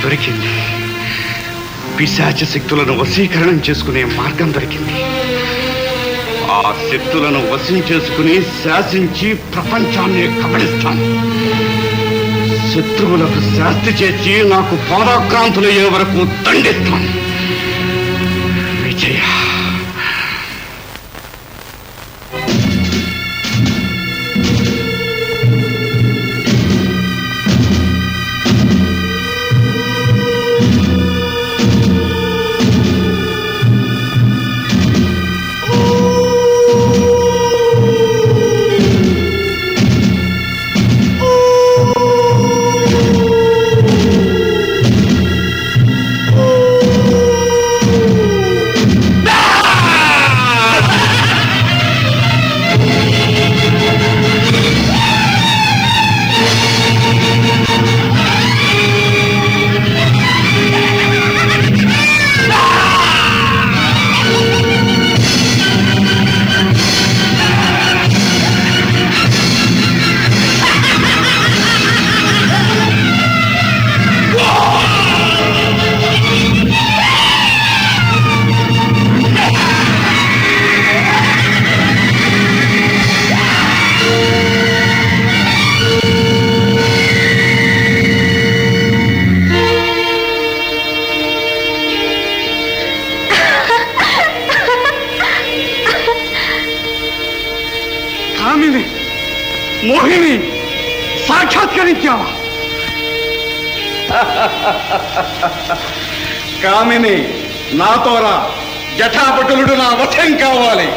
దొరికింది. పిశాచ శక్తులను వశీకరణం చేసుకునే మార్గం దొరికింది. ఆ శక్తులను వశం చేసుకుని శాసించి ప్రపంచాన్ని కబళిస్తాను. శత్రువులకు శాస్తి చేసి నాకు పాదాక్రాంతులయ్యే వరకు దండిస్తాను. విజయ. మోహిని సాక్షాత్కరించావా? కామిని, నాతోరా. జటాపటులుడు నా వశం కావాలి.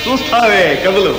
చూస్తావే కదులు.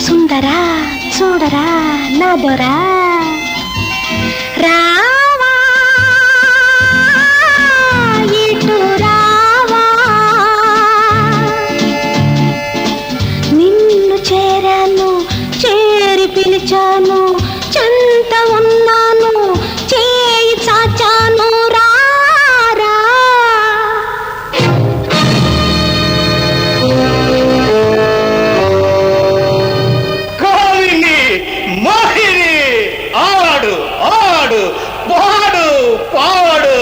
సుందరా చూడరా నా దొరా రావా ఇటు రావా, నిన్ను చేరాను చేరి పిలిచాను, చెంత ఉన్నాను చేయి చాచాను. రారా ఆడు ఆడు పాడు పాడు.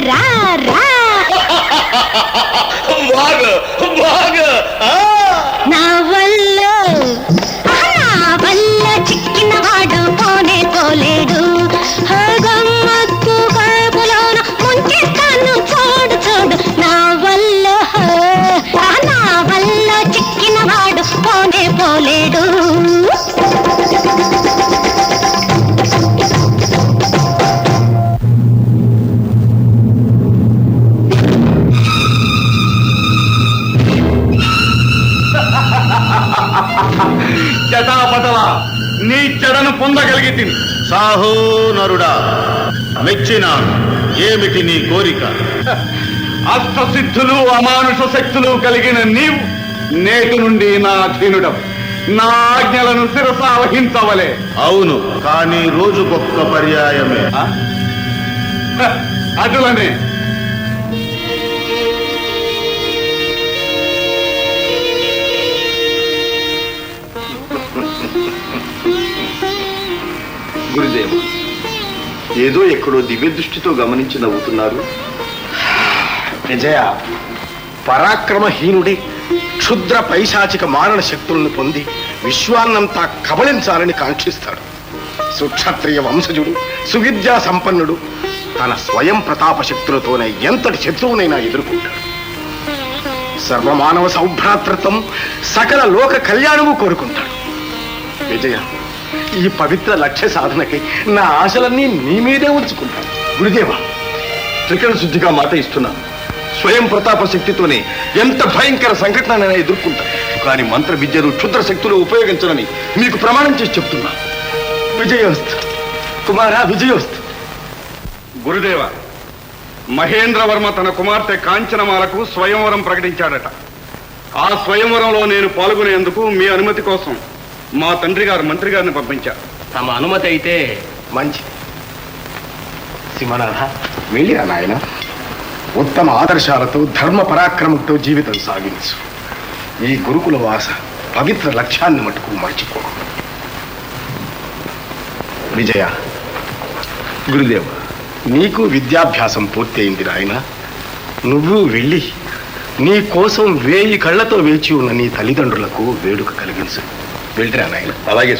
రా రా నా వల్ల చిక్కిన వాడు పోనే పోలేడు గమ్మత్తు కడుపులోన ముంచేస్తాను చూడు చూడు నా వల్ల చిక్కిన వాడు పోనే పోలేడు జటాపటల నీ చెడను పొందగలిగి సాహో నరుడా, మెచ్చినాను. ఏమిటి నీ కోరిక? అష్టసిద్ధులు అమానుష శక్తులు కలిగిన నీవు నేటి నుండి నా అధీనుడవు. నా ఆజ్ఞలను శిరసావహించవలే. అవును, కానీ రోజుకొక్క పర్యాయమే. అటులనే గురుదేవ, ఏదో ఎక్కడో దివ్య దృష్టితో గమనించి నవ్వుతున్నారు. విజయ పరాక్రమహీనుడే క్షుద్ర పైశాచిక మారణ శక్తులను పొంది విశ్వాన్నంతా కబళించాలని కాంక్షిస్తాడు. సుక్షత్రియ వంశజుడు, సువిద్యా సంపన్నుడు తన స్వయం ప్రతాప శక్తులతోనే ఎంతటి శత్రువునైనా ఎదుర్కొంటాడు. సర్వమానవ సౌభ్రాతృత్వం, సకల లోక కళ్యాణము కోరుకుంటాడు. విజయ, ఈ పవిత్ర లక్ష్య సాధనకై నా ఆశలన్నీ నీ మీదే ఉంచుకుంటాను. గురుదేవ, త్రికరణ శుద్ధిగా మాట ఇస్తున్నాను. స్వయం ప్రతాప శక్తితోనే ఎంత భయంకర సంఘటనైనా ఎదుర్కొంటాను. కానీ మంత్ర విద్యలు, క్షుద్ర శక్తులు ఉపయోగించనని మీకు ప్రమాణం చేసి చెప్తున్నా. విజయోస్తు కుమారా, విజయోస్తు. గురుదేవ, మహేంద్రవర్మ తన కుమార్తె కాంచనమాలకు స్వయంవరం ప్రకటించాడట. ఆ స్వయంవరంలో నేను పాల్గొనేందుకు మీ అనుమతి కోసం మా తండ్రి గారు మంత్రి గారిని పంపించారు. తమ అనుమతి అయితే మంచిది. సింహనాథ, వెళ్ళిరా నాయన. ఉత్తమ ఆదర్శాలతో ధర్మ పరాక్రమంతో జీవితం సాగించు. ఈ గురుకుల వాస పవిత్ర లక్ష్యాన్ని మటుకు మర్చిపో. విజయ, గురుదేవ, నీకు విద్యాభ్యాసం పూర్తి అయింది నాయన. నువ్వు వెళ్ళి నీ కోసం 1000 కళ్ళతో వేచి ఉన్న నీ తల్లిదండ్రులకు వేడుక కలిగించు. వెళ్ళిరా నాయన. అలాగే